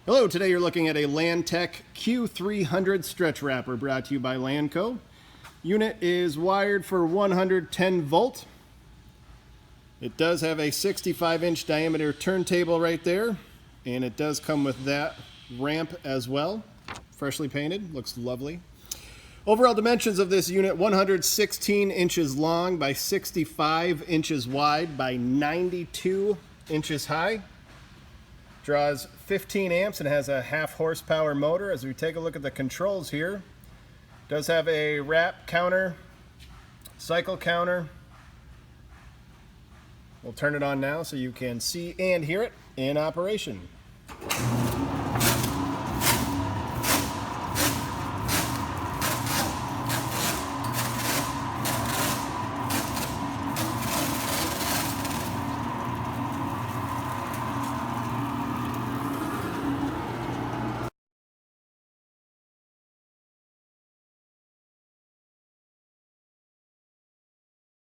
Hello, today you're looking at a Lantech Q300 stretch wrapper brought to you by Lanco. Unit is wired for 110 volt. It does have a 65-inch diameter turntable right there, and it does come with that ramp as well. Freshly painted, looks lovely. Overall dimensions of this unit, 116 inches long by 65 inches wide by 92 inches high. Draws 15 amps and has a half horsepower motor. As we take a look at the controls here, does have a wrap counter, cycle counter. We'll turn it on now so you can see and hear it in operation.